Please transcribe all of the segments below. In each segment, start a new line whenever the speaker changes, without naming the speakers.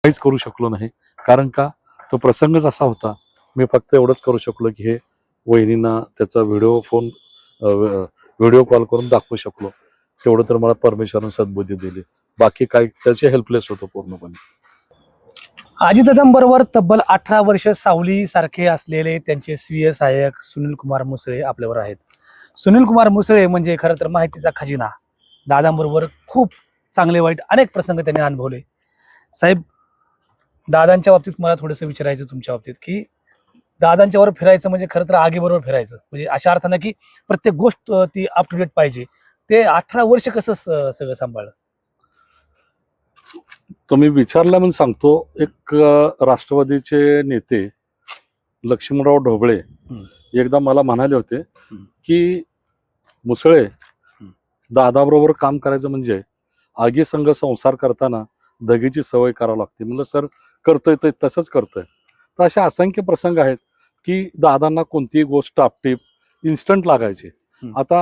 काहीच करू शकलो नाही. कारण का तो प्रसंगच असा होता. मी फक्त एवढंच करू शकलो की हे वहिनींना त्याचा व्हिडिओ कॉल करून दाखवू शकलो. तेवढं तर मला परमेश्वरानं सद्बुद्धी दिली. बाकी काय त्याचे हेल्पलेस होतो पूर्णपणे.
अजितदादांबरोबर तब्बल 18 वर्ष सावली सारखे असलेले त्यांचे स्वीय सहाय्यक सुनील कुमार मुसळे आपल्यावर आहेत. सुनील कुमार मुसळे म्हणजे खरं तर माहितीचा खजिना. दादांबरोबर खूप चांगले वाईट अनेक प्रसंग त्यांनी अनुभवले. साहेब, दादांच्या बाबतीत मला थोडंसं विचारायचं तुमच्या बाबतीत की दादांच्यावर फिरायचं म्हणजे खरं तर आगीबरोबर फिरायचं, म्हणजे अशा अर्थानं की प्रत्येक गोष्ट ती अप टू डेट पाहिजे. ते 18 वर्ष कसं सगळं सांभाळलं?
तुम्ही विचारला म्हणून सांगतो. एक राष्ट्रवादीचे नेते लक्ष्मणराव ढोबळे एकदा मला म्हणाले होते की मुसळे, दादाबरोबर काम करायचं म्हणजे आगी संघ संसार करताना दगीची सवय करावी लागते. म्हणलं सर करतोय तर तसंच करतोय. तर असे असंख्य प्रसंग आहेत की दादांना कोणतीही गोष्ट आपटीप इन्स्टंट लागायची. आता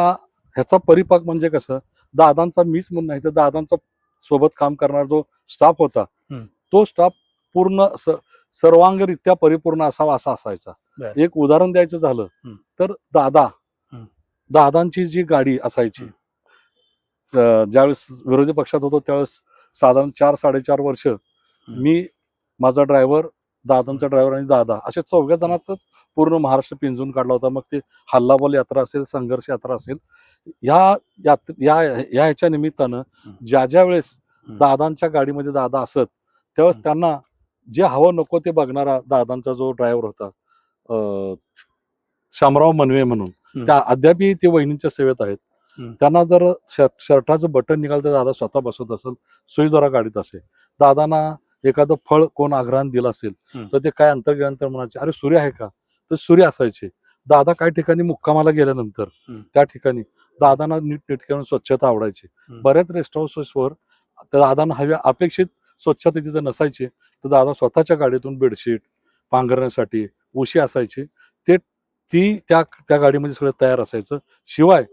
ह्याचा परिपाक म्हणजे कसं, दादांचा मीच म्हणून नाही तर दादांचा सोबत काम करणारा जो स्टाफ होता तो स्टाफ पूर्ण सर्वांगरित्या परिपूर्ण असावा असा असायचा. एक उदाहरण द्यायचं झालं तर दादांची जी गाडी असायची, ज्यावेळेस विरोधी पक्षात होतो त्यावेळेस साधारण 4-4.5 वर्ष मी, माझा ड्रायव्हर, दादांचा ड्रायव्हर आणि दादा अशा 4 जणांचाच पूर्ण महाराष्ट्र पिंजून काढला होता. मग ते हल्लाबोल यात्रा असेल, संघर्ष यात्रा असेल, ह्याच्या निमित्तानं ज्या वेळेस दादांच्या गाडीमध्ये दादा असत त्यावेळेस त्यांना जे हवं नको ते बघणारा दादांचा जो ड्रायव्हर होता शामराव मनवे म्हणून, त्या अद्यापही ते वहिनींच्या सेवेत आहेत. त्यांना जर शर्टाचं बटन निघालं तर दादा स्वतः बसत असेल, सुईद्वारा गाडीत असेल. दादांना एखादं फळ कोण आग्रहानं दिलं असेल तर ते काय अंतर गेल्यानंतर म्हणायचे, अरे सूर्य आहे का, तर सूर्य असायचे. दादा काही ठिकाणी मुक्कामाला गेल्यानंतर त्या ठिकाणी दादांना नीटनेटक्यानं स्वच्छता आवडायची. बऱ्याच रेस्ट हाऊसेसवर दादांना हव्या अपेक्षित स्वच्छता तिथे नसायची, तर दादा स्वतःच्या गाडीतून बेडशीट पांघरण्यासाठी उशी असायची, त्या गाडीमध्ये सगळं तयार असायचं. शिवाय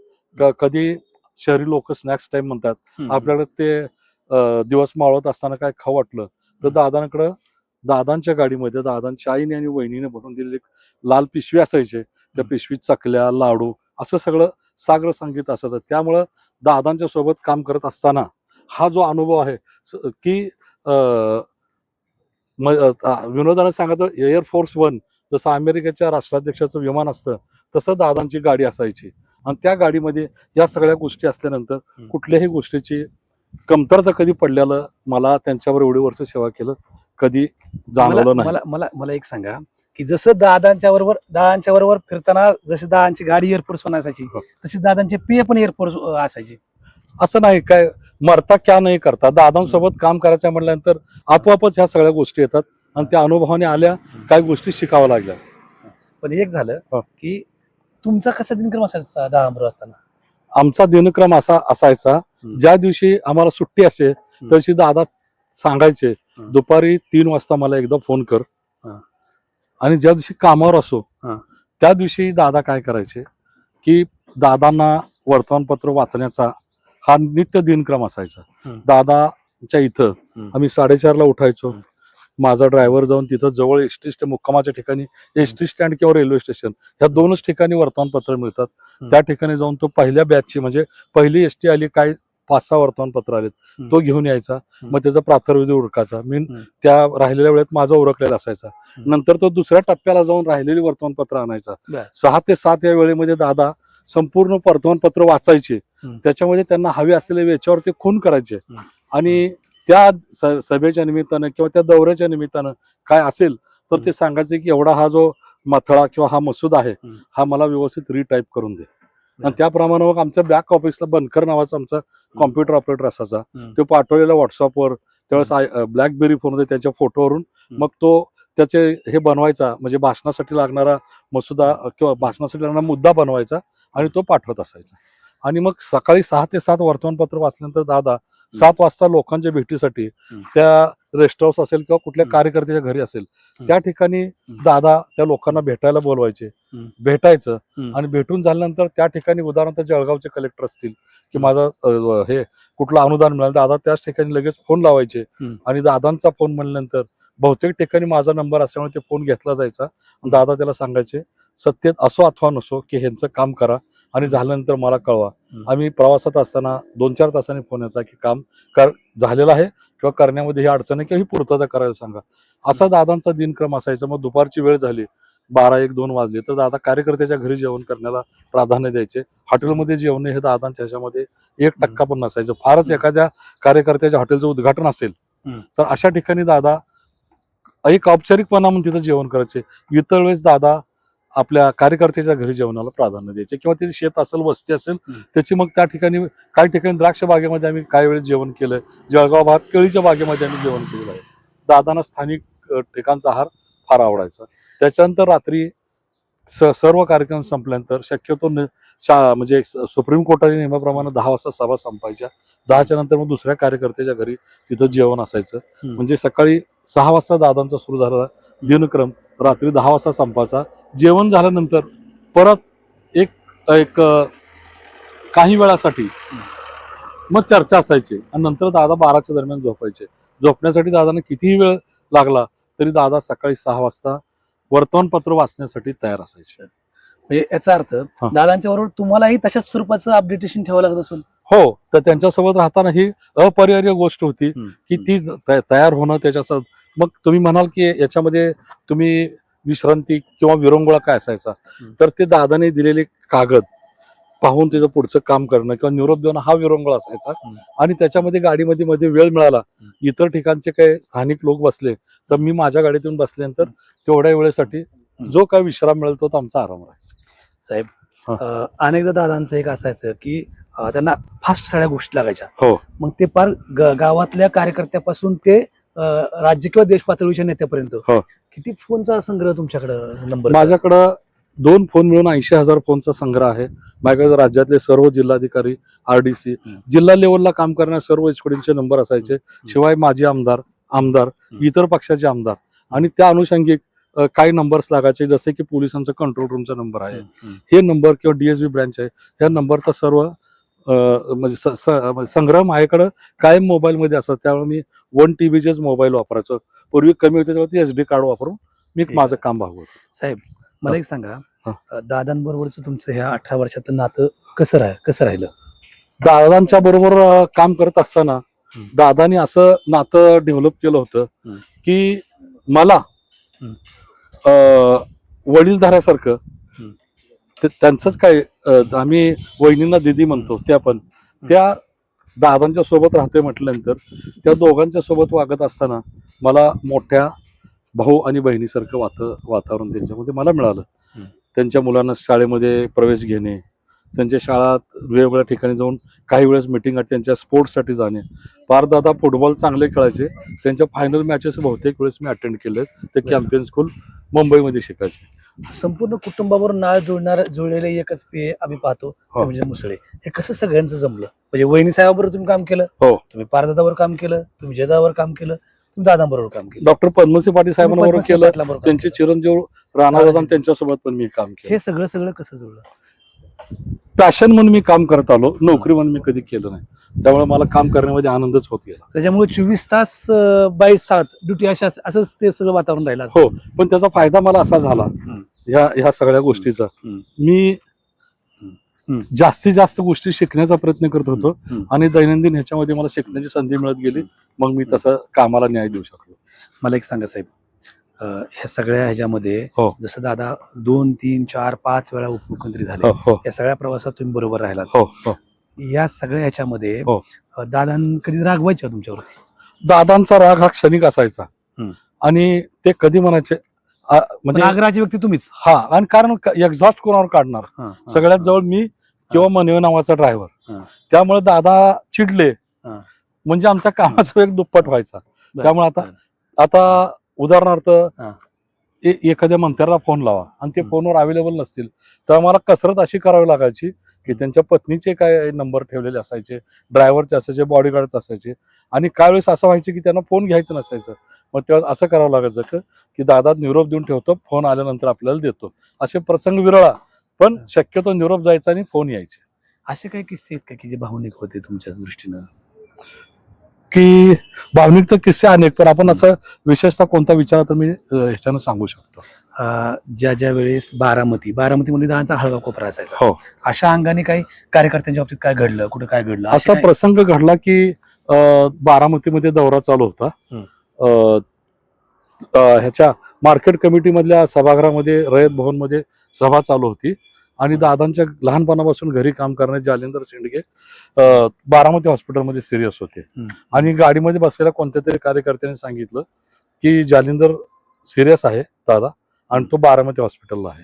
कधी शहरी लोक स्नॅक्स टाइम म्हणतात, आपल्याकडे ते दिवस मावळत असताना काय खाऊ वाटलं तर दादांच्या गाडीमध्ये दादांच्या आईने आणि वहिनीने भरून दिलेली लाल पिशवी असायचे. त्या पिशवीत चकल्या, लाडू असं सगळं साग्र संगीत असायचं. त्यामुळं दादांच्या सोबत काम करत असताना हा जो अनुभव आहे की विनोदानं सांगायचं, एअरफोर्स वन जसं अमेरिकेच्या राष्ट्राध्यक्षाचं विमान असतं तसं दादांची गाडी असायची. आणि त्या गाडीमध्ये या सगळ्या गोष्टी असल्यानंतर कुठल्याही गोष्टीची कमतरता कधी पडलेलं मला त्यांच्यावर एवढी वर्ष सेवा केलं कधी जाणवलं नाही.
मला एक सांगा की जसं दादांच्या बरोबर फिरताना जशी दादांची गाडी एअरफोर्स वन असायची तशी दादांचे पेय पण एअरफोर्स असायचे.
असं नाही काय मरता क्या नाही करता, दादांसोबत काम करायचं म्हटल्यानंतर आपोआपच ह्या सगळ्या गोष्टी येतात आणि त्या अनुभवाने आल्या, काही गोष्टी शिकाव्या लागल्या.
पण एक झालं की तुमचा कसा दिनक्रम असायचा दादांबरोबर असताना?
आमचा दिनक्रम असा असायचा, ज्या दिवशी आम्हाला सुट्टी असेल त्या दिवशी दादा सांगायचे दुपारी 3 वाजता मला एकदा फोन कर. आणि ज्या दिवशी कामावर असो त्या दिवशी दादा काय करायचे की दादांना वर्तमानपत्र वाचण्याचा हा नित्य दिनक्रम असायचा. दादाच्या इथं आम्ही 4:30ला उठायचो. माझा ड्रायव्हर जाऊन तिथं जवळ एसटी स्टँड, मुक्कामाच्या ठिकाणी एसटी स्टँड किंवा रेल्वे स्टेशन ह्या 2च ठिकाणी वर्तमानपत्र मिळतात. त्या ठिकाणी जाऊन तो पहिल्या बॅचची म्हणजे पहिली एसटी आली, काय 5-6 वर्तमानपत्र आलेत, तो घेऊन यायचा. मग त्याचा प्रातर्विधी उरकायचा. मी त्या राहिलेल्या वेळेत माझा उरकलेला असायचा. नंतर तो दुसऱ्या टप्प्याला जाऊन राहिलेली वर्तमानपत्र आणायचा. 6 ते 7 या वेळेमध्ये दादा संपूर्ण वर्तमानपत्र वाचायचे. त्याच्यामध्ये त्यांना हवे असलेले याच्यावर ते खून करायचे. आणि त्या सभेच्या निमित्तानं किंवा त्या दौऱ्याच्या निमित्तानं काय असेल तर ते सांगायचे की एवढा हा जो मथळा किंवा हा मसूद आहे हा मला व्यवस्थित रिटाईप करून दे. आणि त्याप्रमाणे मग आमच्या बॅक ऑफिसला बनकर नावाचा आमचा कॉम्प्युटर ऑपरेटर असायचा. तो पाठवलेला व्हॉट्सअपवर त्यावेळेस ब्लॅकबेरी फोन होते, त्याच्या फोटोवरून मग तो त्याचे हे बनवायचा, म्हणजे भाषणासाठी लागणारा मसुदा किंवा भाषणासाठी लागणारा मुद्दा बनवायचा आणि तो पाठवत असायचा. आणि मग सकाळी 6 ते 7 वर्तमानपत्र वाचल्यानंतर दादा 7 वाजता लोकांच्या भेटीसाठी त्या रेस्ट हाऊस असेल किंवा कुठल्या कार्यकर्त्याच्या घरी असेल त्या ठिकाणी दादा त्या लोकांना भेटायला बोलवायचे. भेटायचं आणि भेटून झाल्यानंतर त्या ठिकाणी उदाहरणार्थ जळगावचे कलेक्टर असतील की माझा हे कुठलं अनुदान मिळालं दादा त्याच ठिकाणी लगेच फोन लावायचे आणि दादांचा फोन म्हणल्यानंतर बहुतेक ठिकाणी माझा नंबर असल्यामुळे ते फोन घेतला जायचा. दादा त्याला सांगायचे सत्तेत असो अथवा नसो की ह्यांचं काम करा आणि झाल्यानंतर मला कळवा. आम्ही प्रवासात असताना 2-4 तासांनी फोन यायचा की काम झालेलं आहे किंवा करण्यामध्ये ही अडचण आहे किंवा ही पूर्तता करायला सांगा. असा दादांचा दिनक्रम असायचा. मग दुपारची वेळ झाली 12-1-2 वाजले तर दादा कार्यकर्त्याच्या घरी जेवण करण्याला प्राधान्य द्यायचे. हॉटेलमध्ये जेवण हे दादांच्या ह्याच्यामध्ये 1% पण नसायचं. फारच एखाद्या कार्यकर्त्याच्या हॉटेलचं उद्घाटन असेल तर अशा ठिकाणी दादा एक औपचारिकपणा म्हणून तिथं जेवण करायचे. इतर वेळेस दादा आपल्या कार्यकर्त्याच्या घरी जेवणाला प्राधान्य द्यायचे किंवा तिथे शेत असेल वस्ती असेल त्याची मग त्या ठिकाणी काही ठिकाणी द्राक्ष बागेमध्ये आम्ही काही वेळेस जेवण केलंय. जळगाव भागात केळीच्या बागेमध्ये आम्ही जेवण केलेलं आहे. दादांना स्थानिक ठिकाणचा आहार फार आवडायचा. त्याच्यानंतर रात्री सर्व कार्यक्रम संपल्यानंतर शक्यतो म्हणजे सुप्रीम कोर्टाच्या नियमाप्रमाणे 10 वाजता सभा संपायच्या. 10च्या नंतर मग दुसऱ्या कार्यकर्त्याच्या घरी तिथं जेवण असायचं. म्हणजे सकाळी 6 वाजता दादांचा सुरू झालेला दिनक्रम रात्री 10 वाजता संपायचा. जेवण झाल्यानंतर परत एक काही वेळासाठी मग चर्चा असायची आणि नंतर दादा 12च्या दरम्यान झोपायचे. झोपण्यासाठी दादांना कितीही वेळ लागला तरी दादा सकाळी 6 वाजता वर्तमानपत्र वाचण्यासाठी तयार असायचे.
म्हणजे याचा अर्थ दादांच्या बरोबर तुम्हालाही तशाच स्वरूपाचं अपडेटेशन ठेवावं लागत असेल.
हो, तर त्यांच्यासोबत राहताना ही अपरिहार्य गोष्ट होती की ती तयार होणं. त्याच्या मग तुम्ही म्हणाल की याच्यामध्ये तुम्ही विश्रांती किंवा विरंगुळा काय असायचा तर ते दादाने दिलेले कागद पाहून त्याचं पुढचं काम करणं किंवा निरोप देणं हा विरंगुळा असायचा. आणि त्याच्यामध्ये गाडीमध्ये मध्ये वेळ मिळाला इतर ठिकाणचे काही स्थानिक लोक बसले तर मी माझ्या गाडीतून बसल्यानंतर तेवढ्या वेळेसाठी जो काही विश्राम मिळेल तो आमचा आराम राहायचा.
साहेब अनेकदा दादांचं एक असायचं की त्यांना फास्ट सगळ्या गोष्टी लागायच्या.
हो,
मग ते पार गावातल्या कार्यकर्त्यापासून ते राज्य किंवा देश पातळीच्या नेत्यापर्यंत किती फोनचा संग्रह तुमच्याकडं नंबर?
माझ्याकडं 2 फोन मिळून 80,000 फोनचा संग्रह आहे. माझ्याकडे राज्यातले सर्व जिल्हाधिकारी RDC जिल्हा लेवलला काम करणारे सर्व एचओडींचे नंबर असायचे. शिवाय माजी आमदार इतर पक्षाचे आमदार आणि त्या अनुषंगिक काही नंबर्स लागायचे जसे की पोलिसांचा कंट्रोल रूमचा नंबर आहे. हे नंबर किंवा DSB ब्रँच आहे ह्या नंबरचा सर्व म्हणजे संग्रह माझ्याकडं कायम मोबाईलमध्ये असतात. त्यामुळे मी 1 TBचेच मोबाईल वापरायचो. पूर्वी कमी होते तेव्हा SD कार्ड वापरून मी माझं काम भागवतो.
साहेब मला एक सांगा दादांबरोबरच तुमचं ह्या 18 वर्षातलं नातं कसं राहिलं?
दादांच्या बरोबर काम करत असताना दादानी असं नातं डेव्हलप केलं होतं की मला वडीलधाऱ्यासारखं त्यांचंच काय आम्ही वहिनींना दिदी म्हणतो त्या दादांच्या सोबत राहतोय म्हटल्यानंतर त्या दोघांच्या सोबत वागत असताना मला मोठ्या भाऊ आणि बहिणीसारखं वातावरण त्यांच्यामध्ये मला मिळालं. त्यांच्या मुलांना शाळेमध्ये प्रवेश घेणे, त्यांच्या शाळात वेगवेगळ्या ठिकाणी जाऊन काही वेळेस मिटिंग त्यांच्या स्पोर्ट्ससाठी जाणे. पार दादा फुटबॉल चांगले खेळायचे. त्यांच्या फायनल मॅचेस बहुतेक वेळेस मी अटेंड केले. ते कॅम्पियन स्कूल मुंबईमध्ये शिकायचे.
संपूर्ण कुटुंबावर नाळ जुळलेले एकच पेय आम्ही पाहतो म्हणजे मुसळे. हे कसं सगळ्यांचं जमलं? म्हणजे वहिनी साहेबाबरोबर तुम्ही काम केलं, तुम्ही पारदादावर काम केलं, तुम्ही जयदावर काम केलं, तुम्ही दादांबरोबर काम केलं,
डॉक्टर पद्मसिंह पाटील साहेबांबरोबर केलं, त्यांचे चिरंजीव राणादादा त्यांच्यासोबत पण मी काम केलं.
हे सगळं कसं जुळलं?
पॅशन म्हणून मी काम करत आलो, नोकरी म्हणून मी कधी केलं नाही. त्यामुळे मला काम करण्यामध्ये आनंदच होत गेला.
त्याच्यामुळे 24 तास 22/7 ड्युटी असंच ते सगळं वातावरण राहिलं.
हो, पण त्याचा फायदा मला असा झाला ह्या सगळ्या गोष्टीचा. मी जास्तीत जास्त गोष्टी शिकण्याचा प्रयत्न करत होतो आणि दैनंदिन ह्याच्यामध्ये मला शिकण्याची संधी मिळत गेली. मग मी तसं कामाला न्याय देऊ शकलो. मला
एक सांगा साहेब, ह्या सगळ्या ह्याच्यामध्ये जसं दादा 2, 3, 4, 5 वेळा उपमुख्यमंत्री झाले, या सगळ्या प्रवासात तुम्ही बरोबर राहिलात. या सगळ्या ह्याच्यामध्ये दादा कधी रागवायचे तुमच्यावरती?
दादांचा राग हा क्षणिक असायचा आणि ते कधी म्हणायचे
म्हणजे रागराची व्यक्ती तुम्हीच.
आणि कारण एक्झॉस्ट कोणावर काढणार, सगळ्यात जवळ मी किंवा मनवे नावाचा ड्रायव्हर. त्यामुळे दादा चिडले म्हणजे आमच्या कामाचा वेग दुप्पट व्हायचा. त्यामुळे आता उदाहरणार्थ एखाद्या मंत्र्याला फोन लावा आणि ते फोनवर अवेलेबल नसतील तर मला कसरत अशी करावी लागायची की त्यांच्या पत्नीचे काय नंबर ठेवलेले असायचे, ड्रायव्हरचे असायचे, बॉडीगार्डचे असायचे आणि काय वेळेस असं व्हायचं की त्यांना फोन घ्यायचं नसायचं. मग तेव्हा असं करावं लागायचं की दादा निरोप देऊन ठेवतो, फोन आल्यानंतर आपल्याला देतो. असे प्रसंग विरळा, पण शक्यतो निरोप जायचा आणि फोन यायचे.
असे काही किस्से आहेत का की जे भावनिक होते तुमच्या दृष्टीनं?
की भावनिक तर किस्से अनेक, पण आपण असं विशेषतः कोणता विचार तर मी ह्याच्यानं सांगू शकतो.
ज्या वेळेस बारामतीमध्ये दादांचा हळगा कोपरा असायचा,
हो.
अशा अंगाने काही कार्यकर्त्यांच्या बाबतीत काय घडलं, कुठे काय घडलं
असा प्रसंग घडला की बारामतीमध्ये दौरा चालू होता. अ, ह्याच्या मार्केट कमिटी मधल्या सभागृहामध्ये रयत भवन मध्ये सभा चालू होती आणि दादांच्या लहानपणापासून घरी काम करणारे जालिंदर शेंडगे बारामती हॉस्पिटलमध्ये सिरियस होते. आणि गाडीमध्ये बसलेल्या कोणत्या तरी कार्यकर्त्यांनी सांगितलं की जालिंदर सिरियस आहे दादा आणि तो बारामती हॉस्पिटलला आहे.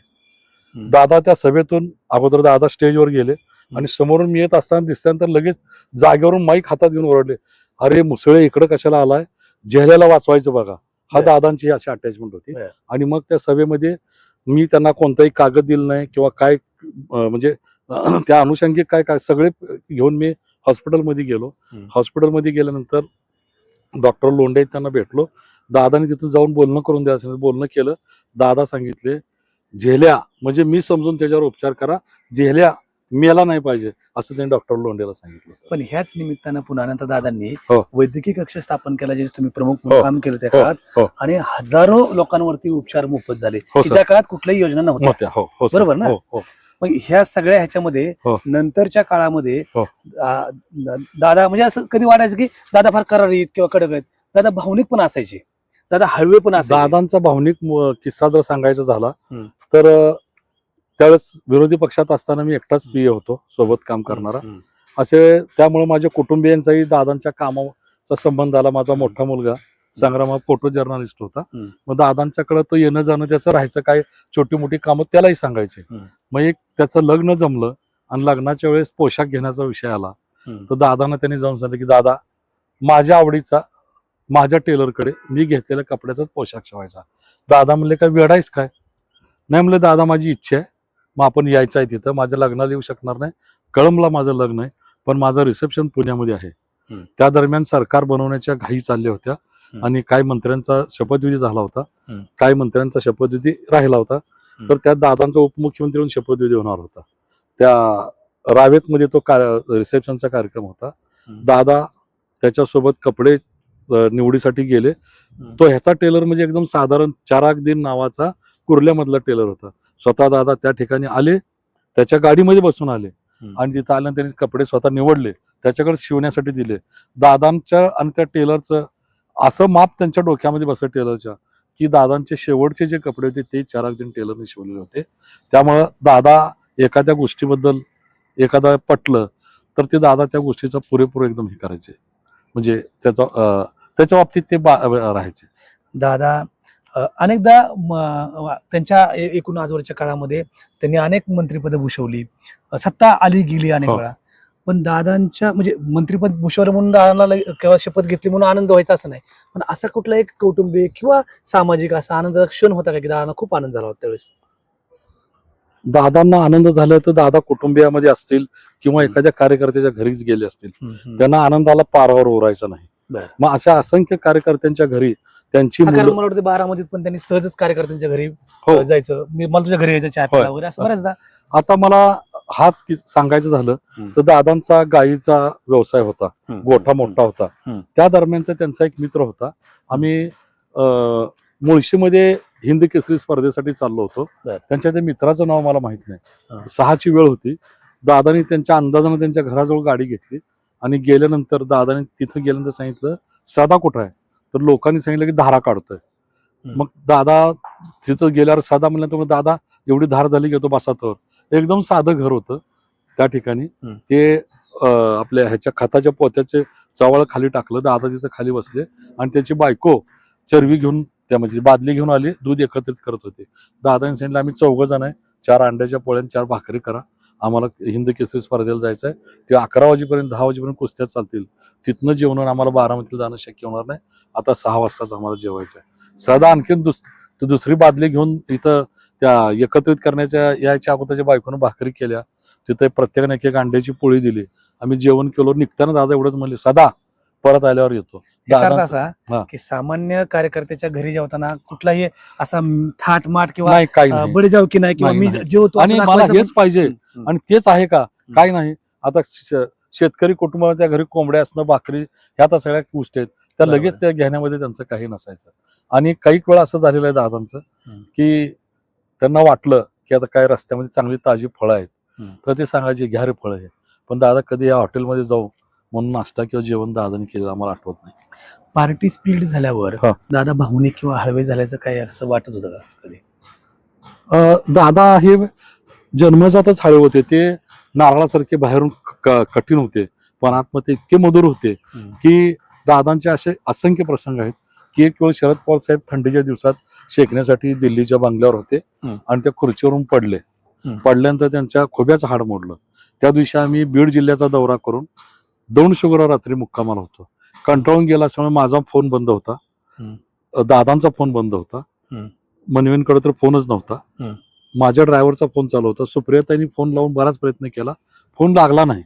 दादा त्या सभेतून अगोदर दादा स्टेजवर गेले आणि समोरून मी येत असताना दिसल्यानंतर लगेच जागेवरून माईक हातात घेऊन ओरडले, अरे मुसळे इकडे कशाला आलाय, जेहल्याला वाचवायचं बघा. हा दादांची अशी अटॅचमेंट होती. आणि मग त्या सभेमध्ये मी त्यांना कोणताही कागद दिला नाही किंवा काय म्हणजे त्या अनुषंगिक काय काय सगळे घेऊन मी हॉस्पिटलमध्ये गेलो. हॉस्पिटलमध्ये गेल्यानंतर डॉक्टर लोंढे त्यांना भेटलो. दादाने तिथून जाऊन बोलणं करून द्यायचं, बोलणं केलं. दादा सांगितले झेल्या म्हणजे मी समजून त्याच्यावर उपचार करा, झेल्या मेला नाही पाहिजे असं त्यांनी डॉक्टर लोंढेला सांगितलं.
पण ह्याच निमित्तानं पुन्हा नंतर दादांनी
हो.
वैद्यकीय कक्ष स्थापन केला, जे तुम्ही प्रमुख
हो.
काम केलं त्या
हो.
काळात,
हो.
आणि हजारो लोकांवरती उपचार मोफत झाले
हो,
की
सर.
ज्या काळात कुठल्याही योजना नव्हत्या.
नव्हत्या. हो, हो, सर.
बरोबर ना?
हो, हो.
मग ह्या सगळ्या ह्याच्यामध्ये
हो.
नंतरच्या काळामध्ये
हो.
दादा म्हणजे असं कधी वाटायचं की दादा फार करारीत किंवा कडक आहेत, दादा भावनिक पण असायचे, दादा हळवे पण असायचे.
दादांचा भावनिक किस्सा जर सांगायचा झाला तर त्यावेळेस विरोधी पक्षात असताना मी एकटाच पीए होतो सोबत काम करणारा. असे त्यामुळे माझ्या कुटुंबियांचाही दादांच्या कामाचा संबंध आला. माझा मोठा मुलगा संग्राम हा फोटो जर्नलिस्ट होता. मग दादांच्याकडे तो येणं जाणं त्याचं राहायचं, काय छोटी मोठी कामं त्यालाही सांगायचे. मग एक त्याचं लग्न जमलं आणि लग्नाच्या वेळेस पोशाख घेण्याचा विषय आला तर दादांना त्यांनी जाऊन सांगितलं की दादा माझ्या आवडीचा माझ्या टेलरकडे मी घेतलेल्या कपड्याचाच पोशाख शिवायचा. दादा म्हणले काय वेडायस काय? नाही म्हणले दादा माझी इच्छा आहे, मग आपण यायचं आहे तिथं, माझ्या लग्नाला येऊ शकणार नाही, कळंबला माझं लग्न आहे पण माझं रिसेप्शन पुण्यामध्ये आहे. त्या दरम्यान सरकार बनवण्याच्या घाई चालल्या होत्या आणि काही मंत्र्यांचा शपथविधी झाला होता, काही मंत्र्यांचा शपथविधी राहिला होता. तर त्या दादांचा उपमुख्यमंत्री म्हणून शपथविधी होणार होता. त्या रावेतमध्ये तो रिसेप्शनचा कार्यक्रम होता. दादा त्याच्यासोबत कपडे निवडीसाठी गेले. तो ह्याचा टेलर म्हणजे एकदम साधारण चारागदीन नावाचा कुर्ल्यामधला टेलर होता. स्वतः दादा त्या ठिकाणी आले, त्याच्या गाडीमध्ये बसून आले आणि तिथं आल्यानंतर त्यांनी कपडे स्वतः निवडले, त्याच्याकडे शिवण्यासाठी दिले. दादांच्या आणि त्या टेलरचं असं माप त्यांच्या डोक्यामध्ये बसत टेलरच्या की दादांचे शेवटचे जे कपडे होते ते चारागदीन टेलरने शिवलेले होते. त्यामुळं दादा एखाद्या गोष्टीबद्दल एखादा पटलं तर ते दादा त्या गोष्टीचा पुरेपूर एकदम हे करायचे, म्हणजे त्याच्या बाबतीत ते राहायचे.
दादा अनेकदा त्यांच्या एकूण आजवरच्या काळामध्ये त्यांनी अनेक मंत्रिपद भूषवली, सत्ता आली गेली अनेक वेळा, पण दादांच्या म्हणजे मंत्रिपद भूषवलं म्हणून दादाला केव्हा शपथ घेतली म्हणून आनंद व्हायचा असं नाही, पण असा कुठला एक कौटुंबिक किंवा सामाजिक असा आनंदाचा क्षण होता का की दादांना खूप आनंद झाला होता त्यावेळेस?
दादांना आनंद झाला तर दादा कुटुंबियामध्ये असतील किंवा एखाद्या कार्यकर्त्याच्या घरीच गेले असतील, त्यांना आनंदाला पारावर उरायचा नाही. मग अशा असंख्य कार्यकर्त्यांच्या घरी त्यांची
मला वाटतं बारामतीत पण त्यांनी सहजच कार्यकर्त्यांच्या घरी जायचं, मला तुझ्या घरी यायचं चहा प्यायला वगैरे असं बऱ्याचदा.
आता मला हाच सांगायचं झालं तर दादांचा गायीचा व्यवसाय होता, गोठा मोठा होता. त्या दरम्यानचा त्यांचा एक मित्र होता. आम्ही मुळशीमध्ये हिंद केसरी स्पर्धेसाठी चाललो होतो. त्यांच्या त्या मित्राचं नाव मला माहित नाही. 6ची वेळ होती. दादानी त्यांच्या अंदाजानं त्यांच्या घराजवळ गाडी घेतली आणि गेल्यानंतर दादाने तिथं गेल्यानंतर सांगितलं सदा कुठं आहे, तर लोकांनी सांगितलं की धारा काढतोय. मग दादा तिथं गेल्यावर सदा म्हणलं, दादा एवढी धार झाली घेतो बसातर. एकदम साधं घर होतं त्या ठिकाणी. ते आपल्या ह्याच्या खताच्या पोत्याचे चवळ खाली टाकलं, दादा तिथं खाली बसले आणि त्याची बायको चरवी घेऊन त्या म्हणजे बादली घेऊन आली, दूध एकत्रित करत होते. दादाने सांगितलं आम्ही 4 जण आहे, 4 अंड्याच्या पोळ्या 4 भाकरी करा, आम्हाला हिंद केसरी स्पर्धेला जायचं आहे. ते 11 वाजेपर्यंत 10 वाजेपर्यंत कुस्त्या चालतील, तिथनं जेवण आम्हाला बारामतीला जाणं शक्य होणार नाही, आता 6 वाजताच आम्हाला जेवायचं आहे. सदा आणखीन दुसरी बादली घेऊन इथं त्या एकत्रित करण्याच्या याच्या अगोदरच्या बायकोनं भाकरी केल्या, तिथे प्रत्येकाने एक अंड्याची पोळी दिली, आम्ही जेवण केलो. निघताना दादा एवढंच म्हणले सदा परत आल्यावर येतो.
असा की सामान्य कार्यकर्त्याच्या घरी जेवताना कुठलाही असा थाटमाट किंवा बडीजाव की नाही किंवा मी जेवतो
आणि मला हेच पाहिजे आणि तेच आहे का, काय नाही. आता शेतकरी कुटुंबाला त्या घरी कोंबड्या असणं, भाकरी ह्या तर सगळ्या गोष्टी आहेत त्या
बरोबर.
लगेच त्या घेण्यामध्ये त्यांचं काही नसायचं. आणि काही वेळा असं झालेलं आहे दादांचं की त्यांना वाटलं की आता काय रस्त्यामध्ये चांगली ताजी फळं आहेत तर ते सांगायचे घ्या रे फळं हे. पण दादा कधी या हॉटेलमध्ये जाऊ म्हणून नाश्ता किंवा जेवण दादाने केलं आम्हाला आठवत नाही.
पार्टी स्पीड झाल्यावर
हा.
दादा भावनिक किंवा हळवे झाल्याचं काय असं वाटत होतं का कधी?
दादा हे जन्मजातच हळे होते. ते नारळासारखे बाहेरून कठीण होते पण आतमध्ये इतके मधुर होते की दादांचे असे असंख्य प्रसंग आहेत की एक वेळ शरद पवार साहेब थंडीच्या दिवसात शेकण्यासाठी दिल्लीच्या बंगल्यावर होते आणि त्या खुर्चीवरून पडले. पडल्यानंतर त्यांच्या खोब्याचं हाड मोडलं. त्या दिवशी आम्ही बीड जिल्ह्याचा दौरा करून 2 शुक्रवार रात्री मुक्कामाला होतो. कंटाळून गेला असल्यामुळे माझा फोन बंद होता, दादांचा फोन बंद होता, मनवींकडे तर फोनच नव्हता. माझ्या ड्रायव्हरचा फोन चालू होता. सुप्रियाताईंनी फोन लावून बराच प्रयत्न केला, फोन लागला नाही.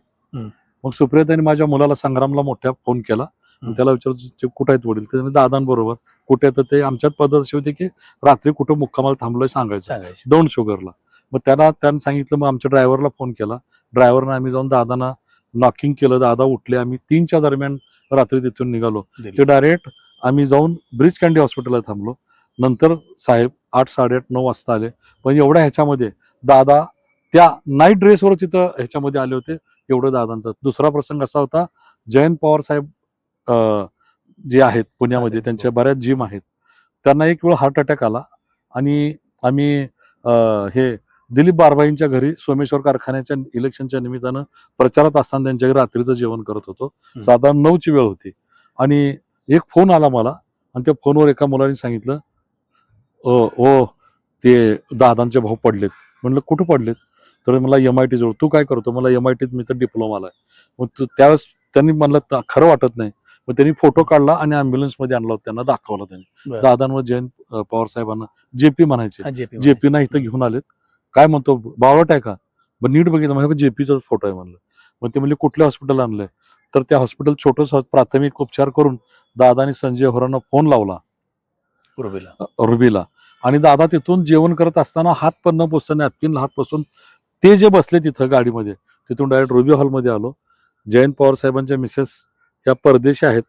मग सुप्रियाताईंनी माझ्या मुलाला संग्रामला मोठ्या फोन केला. त्याला विचारतो कुठे आहेत वडील, त्याने दादांबरोबर. कुठे तर ते आमच्यात पद्धत अशी होती की रात्री कुठं मुक्कामाला थांबलोय सांगायचं 2 शुगरला. मग त्यांनी सांगितलं. मग आमच्या ड्रायव्हरला फोन केला. ड्रायव्हरनं आम्ही जाऊन दादांना नॉकिंग केलं. दादा उठले. आम्ही 3च्या दरम्यान रात्री तिथून निघालो. ते डायरेक्ट आम्ही जाऊन ब्रिज कँडी हॉस्पिटलला थांबलो. नंतर साहेब 8, 8:30, 9 वाजता आले. पण एवढ्या ह्याच्यामध्ये दादा त्या नाईट ड्रेसवर तिथं ह्याच्यामध्ये आले होते. एवढं दादांचा. दुसरा प्रसंग असा होता, जयंत पवार साहेब जे आहेत पुण्यामध्ये, त्यांच्या बऱ्याच जिम आहेत. त्यांना एक वेळ हार्ट अटॅक आला आणि आम्ही हे दिलीप बारबाईंच्या घरी सोमेश्वर कारखान्याच्या इलेक्शनच्या निमित्तानं प्रचारात असताना त्यांच्या घरी रात्रीचं जेवण करत होतो. साधारण 9ची वेळ होती आणि एक फोन आला मला आणि त्या फोनवर एका मुलाने सांगितलं, ओ ते दादांचे भाऊ पडलेत. म्हणलं कुठं पडलेत? तर मला MIT जवळ. तू काय करतो? मला MITत मी तर डिप्लोमाला आहे. मग त्यावेळेस त्यांनी म्हणलं खरं वाटत नाही. मग त्यांनी फोटो काढला आणि ॲम्ब्युलन्समध्ये आणला होता. त्यांना दाखवला त्यांनी. दादांवर जयंत पवार साहेबांना JP म्हणायचे. JPना इथं घेऊन आलेत. काय म्हणतो बावळट आहे का? मग नीट बघितलं म्हणजे JPचाच फोटो आहे म्हणलं. मग ते म्हणजे कुठल्या हॉस्पिटल आणलंय? तर त्या हॉस्पिटल छोटंसं प्राथमिक उपचार करून दादानी संजय होरांना फोन लावला रुबीला. आणि दादा तिथून जेवण करत असताना हात पण न पोचता नॅपकिन हात पासून ते जे बसले तिथं गाडीमध्ये तिथून डायरेक्ट रुबी हॉलमध्ये आलो. जयंत पवार साहेबांच्या मिसेस ह्या परदेशी आहेत.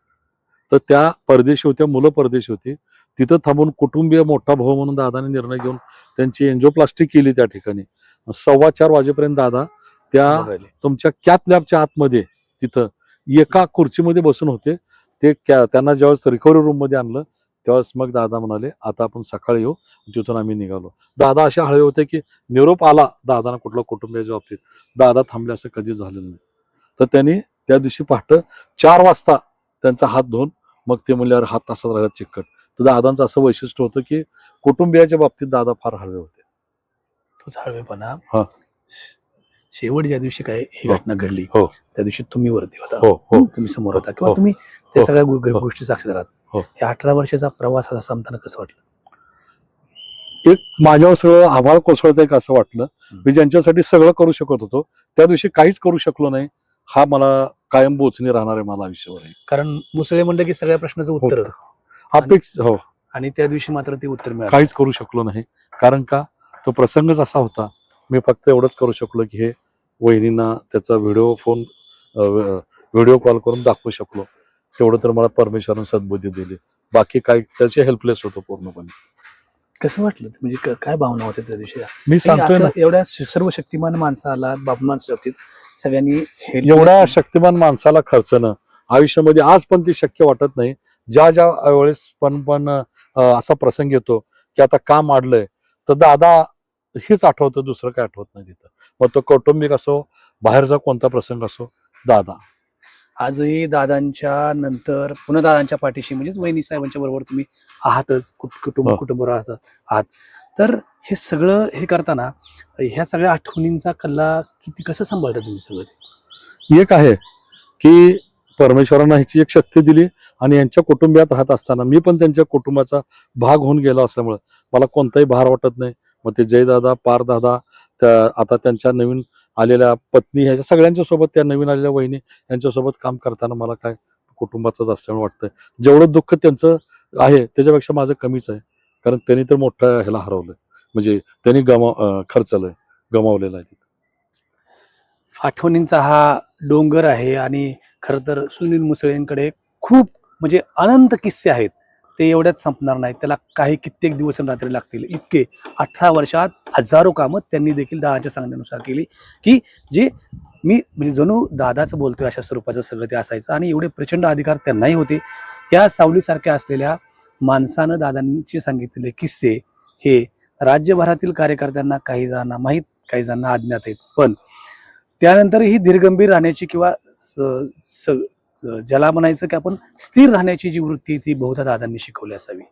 तर त्या परदेशी होत्या, मुलं परदेशी होती. तिथं थांबून कुटुंबीय मोठा भाऊ म्हणून दादाने निर्णय घेऊन त्यांची एन्जिओप्लास्टी केली त्या ठिकाणी. 4:15 वाजेपर्यंत दादा त्या तुमच्या कॅथ लॅबच्या आतमध्ये तिथं एका खुर्चीमध्ये बसून होते. ते त्यांना ज्यावेळेस रिकव्हरी रूम मध्ये आणलं त्यावेळेस मग दादा म्हणाले आता आपण सकाळी येऊ. तिथून आम्ही निघालो. दादा असे हळवे होते की निरोप आला दादाना कुठला कुटुंबियाच्या बाबतीत, दादा थांबले असं कधी झालेलं नाही. तर त्यांनी त्या दिवशी पहाटे 4 वाजता त्यांचा हात धुवून मग ते म्हणल्यावर हात तसाच राहिला चिकट. तर दादांचं असं वैशिष्ट्य होतं की कुटुंबियाच्या बाबतीत दादा फार हळवे होते.
तोच हळवेपणा.
हा.
शेवट ज्या दिवशी काय ही घटना घडली त्या दिवशी तुम्ही वरती होता, तुम्ही समोर होता किंवा तुम्ही त्या सगळ्या गोष्टी साक्षीदार आहात. या 18 वर्षाचा प्रवास असा संपताना कसं वाटलं?
एक माझ्यावर सगळं आभाळ कोसळत आहे का असं वाटलं. मी ज्यांच्यासाठी सगळं करू शकत होतो त्या दिवशी काहीच करू शकलो नाही. हा मला कायम बोचणी राहणार आहे मला आयुष्यावर.
कारण मुसळे म्हणलं की सगळ्या प्रश्नाचं उत्तर
अपेक्षा
आणि त्या दिवशी मात्र ते उत्तर मिळालं.
काहीच करू शकलो नाही. कारण का तो प्रसंगच असा होता. मी फक्त एवढंच करू शकलो की हे वहिनींना त्याचा व्हिडिओ कॉल करून दाखवू शकलो. तेवढं तर मला परमेश्वरानं सद्बुद्धी दिली. बाकी काय त्याचे हेल्पलेस होतो पूर्णपणे.
कसं वाटलं म्हणजे काय भावना होत्या त्या दिवशी?
मी सांगतोय ना
एवढ्या सर्व शक्तिमान माणसाला बाबमांच्या बाबतीत सगळ्यांनी
एवढ्या शक्तिमान माणसाला खर्चणं आयुष्यामध्ये आज पण ती शक्य वाटत नाही. ज्या वेळेस पण असा प्रसंग येतो की आता काम अडलंय तर दादा हेच आठवतं, दुसरं काय आठवत नाही तिथं. मग तो कौटुंबिक असो बाहेरचा कोणता प्रसंग असो दादा.
आजही दादांच्या नंतर पुन्हा दादांच्या पाठीशी म्हणजेच वहिनी साहेबांच्या बरोबर तुम्ही आहातच, कुटुंब आहात. तर हे सगळं हे करताना ह्या सगळ्या आठवणींचा कल्ला कसं सांभाळता तुम्ही सगळं?
एक आहे की परमेश्वरानं ह्याची एक शक्ती दिली आणि यांच्या कुटुंबात राहत असताना मी पण त्यांच्या कुटुंबाचा भाग होऊन गेलो असल्यामुळे मला कोणताही भार वाटत नाही. मग ते जयदादा, पारदादा, आता त्यांच्या नवीन आलेल्या पत्नी ह्याच्या सगळ्यांच्या सोबत, त्या नवीन आलेल्या वहिनी यांच्यासोबत काम करताना मला काय कुटुंबाचंच असल्यामुळे वाटतंय. जेवढं दुःख त्यांचं आहे त्याच्यापेक्षा माझं कमीच आहे. कारण त्यांनी तर मोठं ह्याला हरवलंय, म्हणजे त्यांनी गमावलेलं आहे.
आठवणींचा हा डोंगर आहे आणि खरं तर सुनील मुसळेंकडे खूप म्हणजे अनंत किस्से आहेत. ते एवढ्याच संपणार नाहीत. त्याला काही कित्येक दिवस आणि रात्री लागतील. इतके 18 वर्षात हजारो कामं त्यांनी देखील दादाच्या सांगण्यानुसार केली, की जे मी म्हणजे जणू दादाच बोलतोय अशा स्वरूपाचं सगळं ते असायचं आणि एवढे प्रचंड अधिकार त्यांनाही होते. या सावलीसारख्या असलेल्या माणसानं दादांची सांगितलेले किस्से हे राज्यभरातील कार्यकर्त्यांना काही जणांना माहीत, काही जणांना अज्ञात आहेत. पण त्यानंतरही धीरगंभीर राहण्याची किंवा ज्याला म्हणायचं की आपण स्थिर राहण्याची जी वृत्ती ती बहुधा दादांनी शिकवली असावी.